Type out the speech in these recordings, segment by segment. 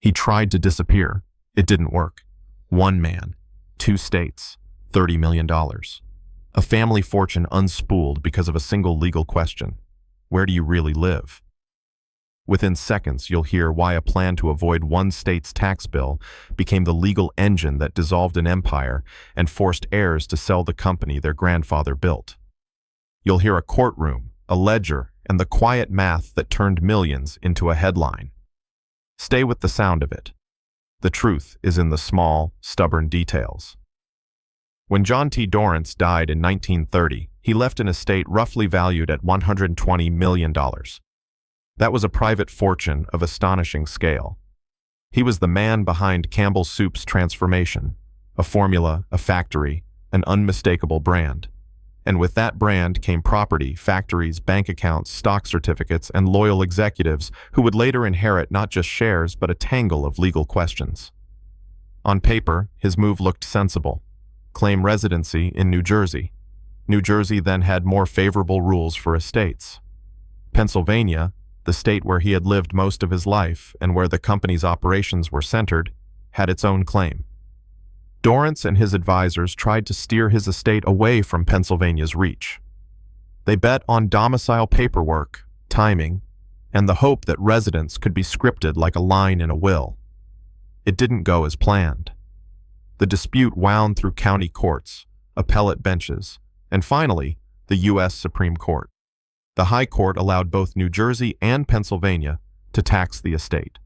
He tried to disappear. It didn't work. One man, two states, $30 million. A family fortune unspooled because of a single legal question. Where do you really live? Within seconds, you'll hear why a plan to avoid one state's tax bill became the legal engine that dissolved an empire and forced heirs to sell the company their grandfather built. You'll hear a courtroom, a ledger, and the quiet math that turned millions into a headline. Stay with the sound of it. The truth is in the small, stubborn details. When John T. Dorrance died in 1930, he left an estate roughly valued at $120 million. That was a private fortune of astonishing scale. He was the man behind Campbell Soup's transformation, a formula, a factory, an unmistakable brand. And with that brand came property, factories, bank accounts, stock certificates, and loyal executives who would later inherit not just shares but a tangle of legal questions. On paper, his move looked sensible. Claim residency in New Jersey. New Jersey then had more favorable rules for estates. Pennsylvania, the state where he had lived most of his life and where the company's operations were centered, had its own claim. Dorrance and his advisors tried to steer his estate away from Pennsylvania's reach. They bet on domicile paperwork, timing, and the hope that residence could be scripted like a line in a will. It didn't go as planned. The dispute wound through county courts, appellate benches, and finally, the U.S. Supreme Court. The High Court allowed both New Jersey and Pennsylvania to tax the estate.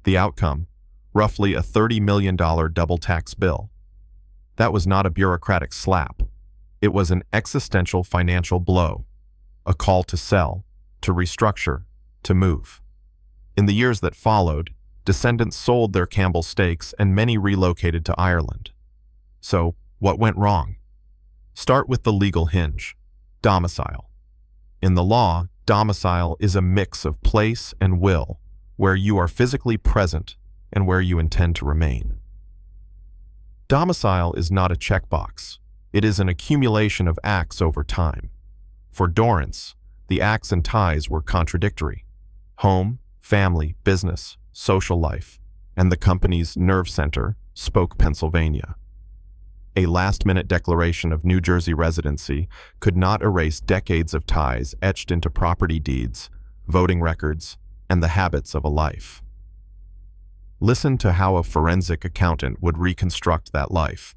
The outcome, roughly a $30 million double tax bill. That was not a bureaucratic slap. It was an existential financial blow, a call to sell, to restructure, to move. In the years that followed, descendants sold their Campbell stakes and many relocated to Ireland. So, what went wrong? Start with the legal hinge, domicile. In the law, domicile is a mix of place and will, where you are physically present and where you intend to remain. Domicile is not a checkbox. It is an accumulation of acts over time. For Dorrance, the acts and ties were contradictory. Home, family, business, social life, and the company's nerve center spoke Pennsylvania. A last-minute declaration of New Jersey residency could not erase decades of ties etched into property deeds, voting records, and the habits of a life. Listen to how a forensic accountant would reconstruct that life.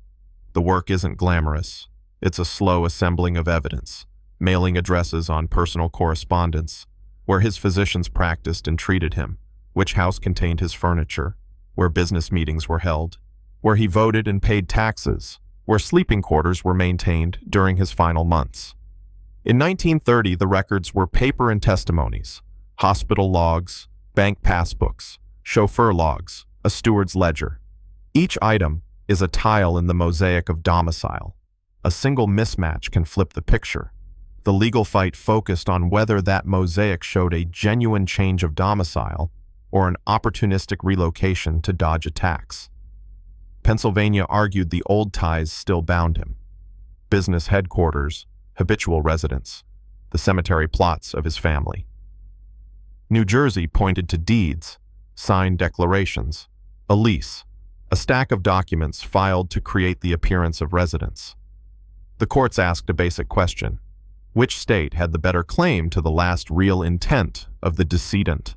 The work isn't glamorous. It's a slow assembling of evidence, mailing addresses on personal correspondence, where his physicians practiced and treated him, which house contained his furniture, where business meetings were held, where he voted and paid taxes, where sleeping quarters were maintained during his final months. In 1930, the records were paper and testimonies, hospital logs, bank passbooks, chauffeur logs, a steward's ledger. Each item is a tile in the mosaic of domicile. A single mismatch can flip the picture. The legal fight focused on whether that mosaic showed a genuine change of domicile or an opportunistic relocation to dodge a tax. Pennsylvania argued the old ties still bound him. Business headquarters, habitual residence, the cemetery plots of his family. New Jersey pointed to deeds, signed declarations, a lease, a stack of documents filed to create the appearance of residence. The courts asked a basic question: which state had the better claim to the last real intent of the decedent?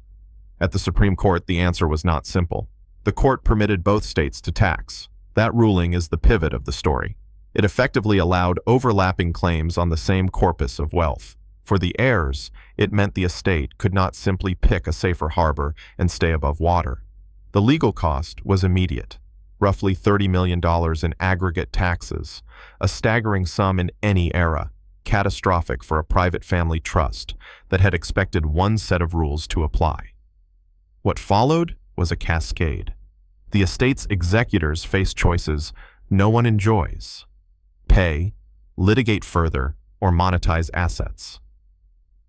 At the Supreme Court, the answer was not simple. The court permitted both states to tax. That ruling is the pivot of the story. It effectively allowed overlapping claims on the same corpus of wealth. For the heirs, it meant the estate could not simply pick a safer harbor and stay above water. The legal cost was immediate, roughly $30 million in aggregate taxes, a staggering sum in any era, catastrophic for a private family trust that had expected one set of rules to apply. What followed was a cascade. The estate's executors faced choices no one enjoys: pay, litigate further, or monetize assets.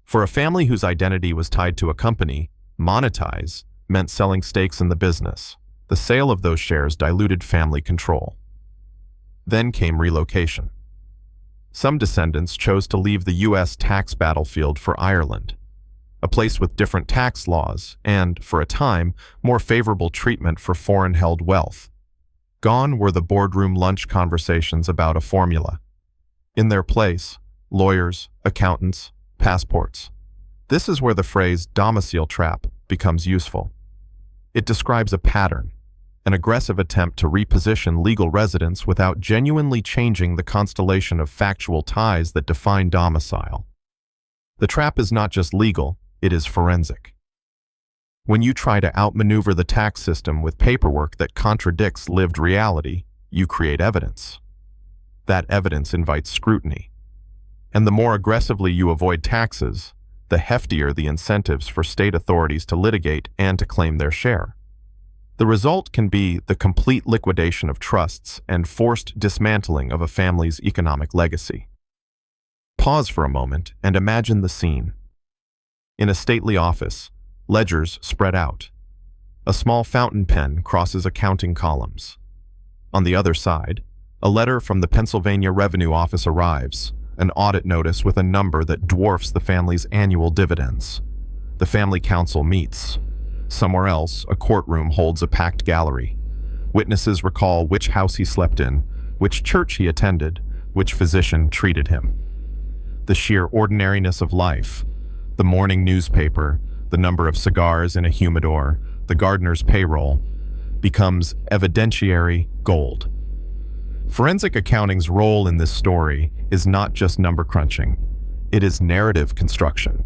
For a family whose identity was tied to a company, monetize meant selling stakes in the business. The sale of those shares diluted family control. Then came relocation. Some descendants chose to leave the U.S. tax battlefield for Ireland. a place with different tax laws and, for a time, more favorable treatment for foreign-held wealth. Gone were the boardroom lunch conversations about a formula. In their place, lawyers, accountants, passports. This is where the phrase domicile trap becomes useful. It describes a pattern, an aggressive attempt to reposition legal residence without genuinely changing the constellation of factual ties that define domicile. The trap is not just legal, it is forensic. When you try to outmaneuver the tax system with paperwork that contradicts lived reality, you create evidence. That evidence invites scrutiny. And the more aggressively you avoid taxes, the heftier the incentives for state authorities to litigate and to claim their share. The result can be the complete liquidation of trusts and forced dismantling of a family's economic legacy. Pause for a moment and imagine the scene. In a stately office, ledgers spread out. A small fountain pen crosses accounting columns. On the other side, a letter from the Pennsylvania Revenue Office arrives, an audit notice with a number that dwarfs the family's annual dividends. The family council meets. Somewhere else, a courtroom holds a packed gallery. Witnesses recall which house he slept in, which church he attended, which physician treated him. The sheer ordinariness of life, the morning newspaper, the number of cigars in a humidor, the gardener's payroll, becomes evidentiary gold. Forensic accounting's role in this story is not just number crunching. It is narrative construction.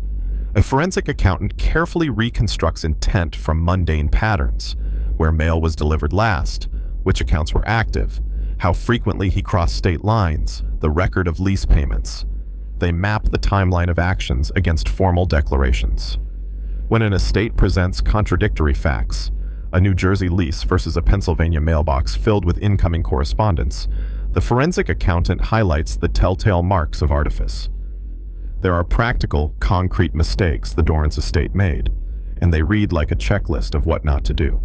A forensic accountant carefully reconstructs intent from mundane patterns, where mail was delivered last, which accounts were active, how frequently he crossed state lines, the record of lease payments. They map the timeline of actions against formal declarations. When an estate presents contradictory facts, a New Jersey lease versus a Pennsylvania mailbox filled with incoming correspondence, the forensic accountant highlights the telltale marks of artifice. There are practical, concrete mistakes the Dorrance estate made, and they read like a checklist of what not to do.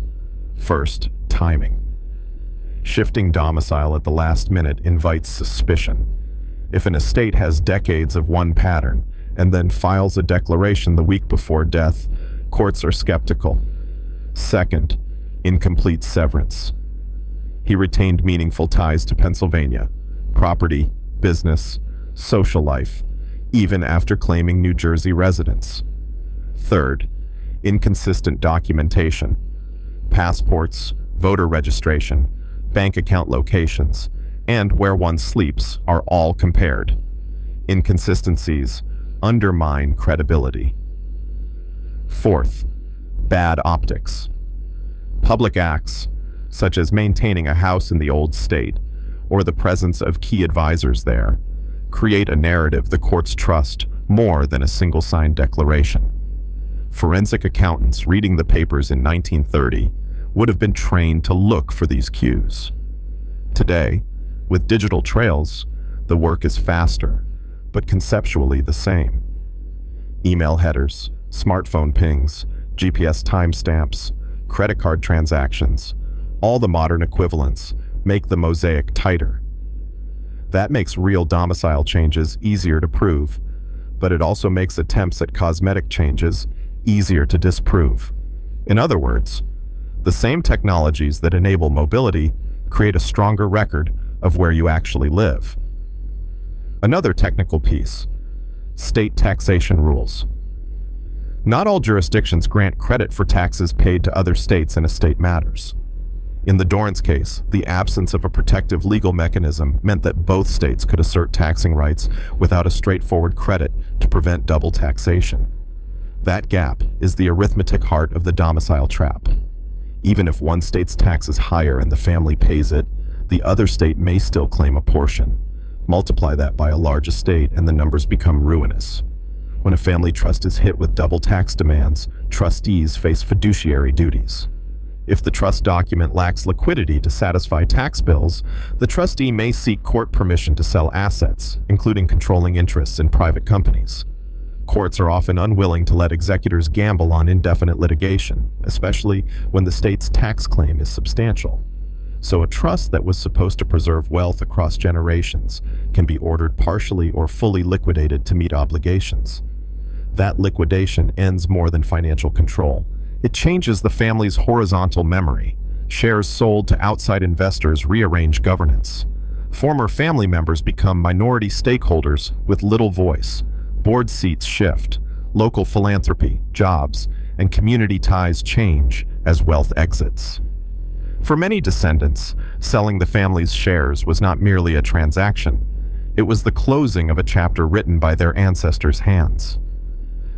First, timing. Shifting domicile at the last minute invites suspicion. If an estate has decades of one pattern and then files a declaration the week before death, courts are skeptical. Second, incomplete severance. He retained meaningful ties to Pennsylvania, property, business, social life, even after claiming New Jersey residence. Third, inconsistent documentation. Passports, voter registration, bank account locations, and where one sleeps are all compared. Inconsistencies undermine credibility. Fourth, bad optics. Public acts, such as maintaining a house in the old state or the presence of key advisors there, create a narrative the courts trust more than a single signed declaration. Forensic accountants reading the papers in 1930 would have been trained to look for these cues. Today, with digital trails, the work is faster, but conceptually the same. Email headers, smartphone pings, GPS timestamps, credit card transactions, all the modern equivalents make the mosaic tighter. That makes real domicile changes easier to prove, but it also makes attempts at cosmetic changes easier to disprove. In other words, the same technologies that enable mobility create a stronger record of where you actually live. Another technical piece: state taxation rules. Not all jurisdictions grant credit for taxes paid to other states in estate matters. In the Dorrance case, the absence of a protective legal mechanism meant that both states could assert taxing rights without a straightforward credit to prevent double taxation. That gap is the arithmetic heart of the domicile trap. Even if one state's tax is higher and the family pays it, the other state may still claim a portion. Multiply that by a large estate and the numbers become ruinous. When a family trust is hit with double tax demands, trustees face fiduciary duties. If the trust document lacks liquidity to satisfy tax bills, the trustee may seek court permission to sell assets, including controlling interests in private companies. Courts are often unwilling to let executors gamble on indefinite litigation, especially when the state's tax claim is substantial. So a trust that was supposed to preserve wealth across generations can be ordered partially or fully liquidated to meet obligations. That liquidation ends more than financial control. It changes the family's horizontal memory. Shares sold to outside investors rearrange governance. Former family members become minority stakeholders with little voice. Board seats shift. Local philanthropy, jobs, and community ties change as wealth exits. For many descendants, selling the family's shares was not merely a transaction. It was the closing of a chapter written by their ancestors' hands.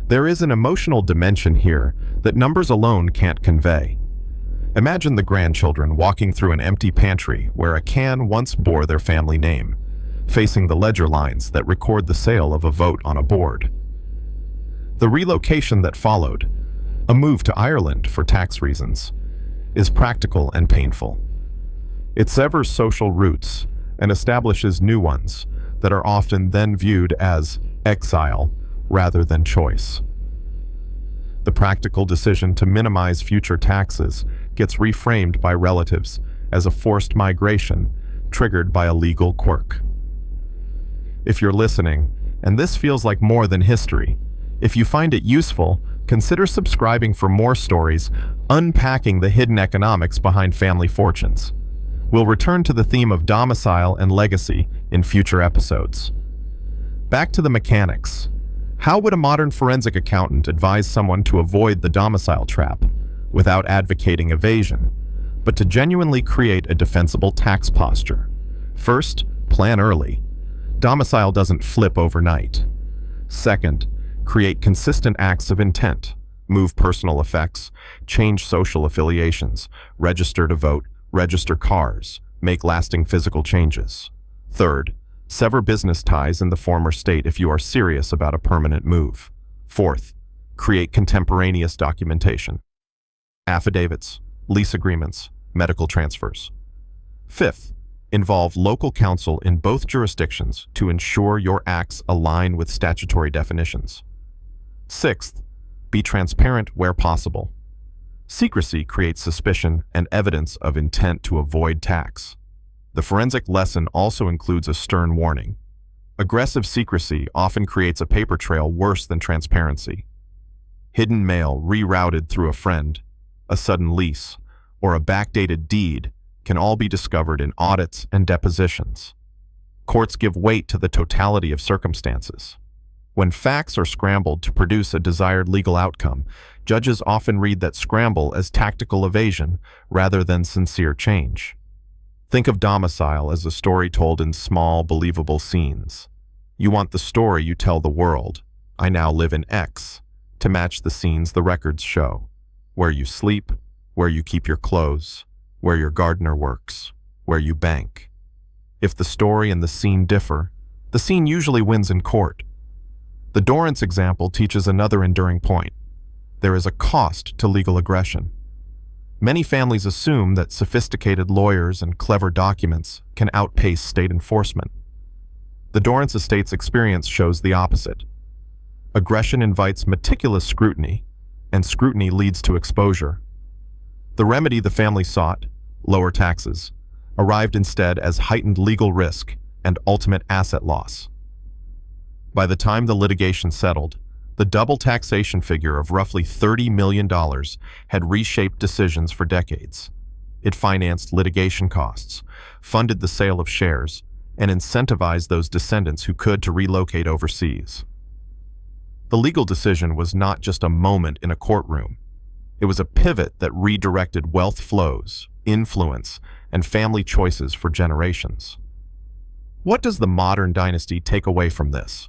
There is an emotional dimension here that numbers alone can't convey. Imagine the grandchildren walking through an empty pantry where a can once bore their family name, facing the ledger lines that record the sale of a vote on a board. The relocation that followed, a move to Ireland for tax reasons, is practical and painful. It severs social roots and establishes new ones that are often then viewed as exile rather than choice. The practical decision to minimize future taxes gets reframed by relatives as a forced migration triggered by a legal quirk. If you're listening, and this feels like more than history, if you find it useful, consider subscribing for more stories unpacking the hidden economics behind family fortunes. We'll return to the theme of domicile and legacy in future episodes. Back to the mechanics. How would a modern forensic accountant advise someone to avoid the domicile trap without advocating evasion, but to genuinely create a defensible tax posture? First, plan early. Domicile doesn't flip overnight. Second, create consistent acts of intent. Move personal effects, change social affiliations, register to vote, register cars, make lasting physical changes. Third, sever business ties in the former state if you are serious about a permanent move. Fourth, create contemporaneous documentation. Affidavits, lease agreements, medical transfers. Fifth, involve local counsel in both jurisdictions to ensure your acts align with statutory definitions. Sixth, be transparent where possible. Secrecy creates suspicion and evidence of intent to avoid tax. The forensic lesson also includes a stern warning. Aggressive secrecy often creates a paper trail worse than transparency. Hidden mail rerouted through a friend, a sudden lease, or a backdated deed can all be discovered in audits and depositions. Courts give weight to the totality of circumstances. When facts are scrambled to produce a desired legal outcome, judges often read that scramble as tactical evasion rather than sincere change. Think of domicile as a story told in small, believable scenes. You want the story you tell the world, I now live in X, to match the scenes the records show. Where you sleep, where you keep your clothes, where your gardener works, where you bank. If the story and the scene differ, the scene usually wins in court. The Dorrance example teaches another enduring point. There is a cost to legal aggression. Many families assume that sophisticated lawyers and clever documents can outpace state enforcement. The Dorrance estate's experience shows the opposite. Aggression invites meticulous scrutiny, and scrutiny leads to exposure. The remedy the family sought, lower taxes, arrived instead as heightened legal risk and ultimate asset loss. By the time the litigation settled, the double taxation figure of roughly $30 million had reshaped decisions for decades. It financed litigation costs, funded the sale of shares, and incentivized those descendants who could to relocate overseas. The legal decision was not just a moment in a courtroom. It was a pivot that redirected wealth flows, influence, and family choices for generations. What does the modern dynasty take away from this?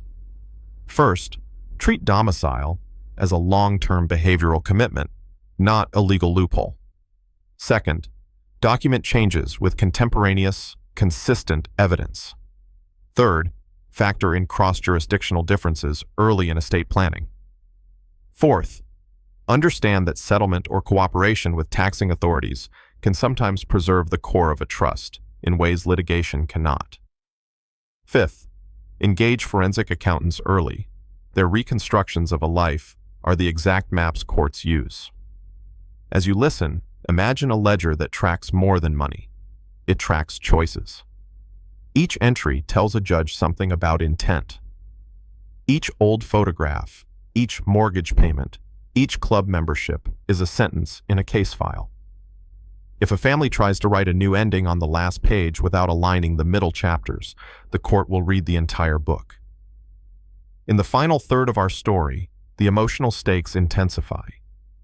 First, treat domicile as a long-term behavioral commitment, not a legal loophole. Second, document changes with contemporaneous, consistent evidence. Third, factor in cross-jurisdictional differences early in estate planning. Fourth, understand that settlement or cooperation with taxing authorities can sometimes preserve the core of a trust in ways litigation cannot. Fifth, engage forensic accountants early. Their reconstructions of a life are the exact maps courts use. As you listen, imagine a ledger that tracks more than money. It tracks choices. Each entry tells a judge something about intent. Each old photograph, Each mortgage payment, each club membership is a sentence in a case file. If a family tries to write a new ending on the last page without aligning the middle chapters, the court will read the entire book. In the final third of our story, the emotional stakes intensify.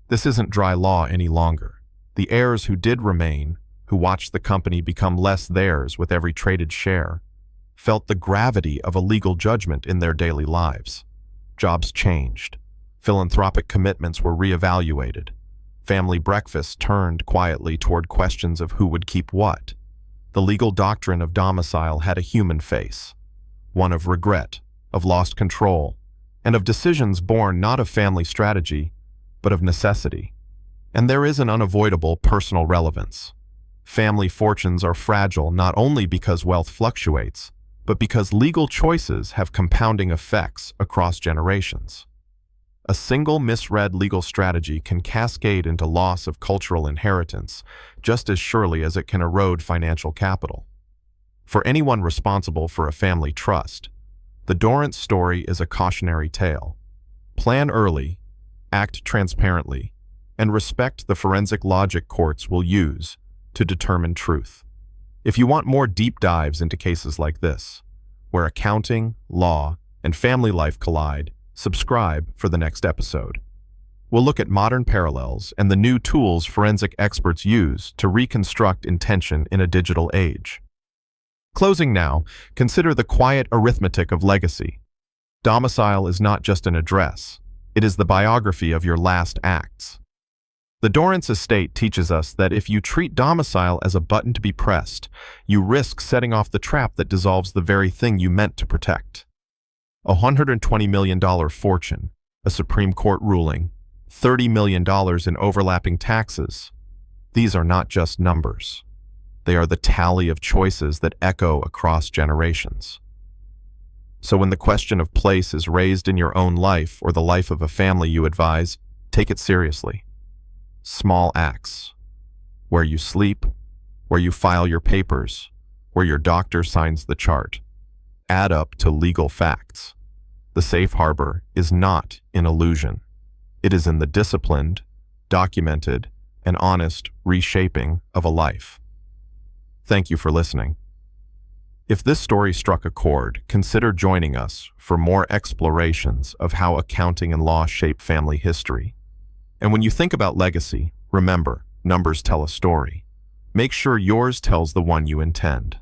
This isn't dry law any longer. The heirs who did remain, who watched the company become less theirs with every traded share, felt the gravity of a legal judgment in their daily lives. Jobs changed. Philanthropic commitments were reevaluated. Family breakfasts turned quietly toward questions of who would keep what. The legal doctrine of domicile had a human face, one of regret, of lost control, and of decisions born not of family strategy, but of necessity. And there is an unavoidable personal relevance. Family fortunes are fragile not only because wealth fluctuates, but because legal choices have compounding effects across generations. A single misread legal strategy can cascade into loss of cultural inheritance just as surely as it can erode financial capital. For anyone responsible for a family trust, the Dorrance story is a cautionary tale. Plan early, act transparently, and respect the forensic logic courts will use to determine truth. If you want more deep dives into cases like this, where accounting, law, and family life collide, subscribe for the next episode. We'll look at modern parallels and the new tools forensic experts use to reconstruct intention in a digital age. Closing now, consider the quiet arithmetic of legacy. Domicile is not just an address, it is the biography of your last acts. The Dorrance estate teaches us that if you treat domicile as a button to be pressed, you risk setting off the trap that dissolves the very thing you meant to protect. A $120 million fortune, a Supreme Court ruling, $30 million in overlapping taxes. These are not just numbers. They are the tally of choices that echo across generations. So when the question of place is raised in your own life or the life of a family you advise, take it seriously. Small acts. Where you sleep, where you file your papers, where your doctor signs the chart, add up to legal facts. The safe harbor is not in illusion. It is in the disciplined, documented, and honest reshaping of a life. Thank you for listening. If this story struck a chord, consider joining us for more explorations of how accounting and law shape family history. And when you think about legacy, remember, numbers tell a story. Make sure yours tells the one you intend.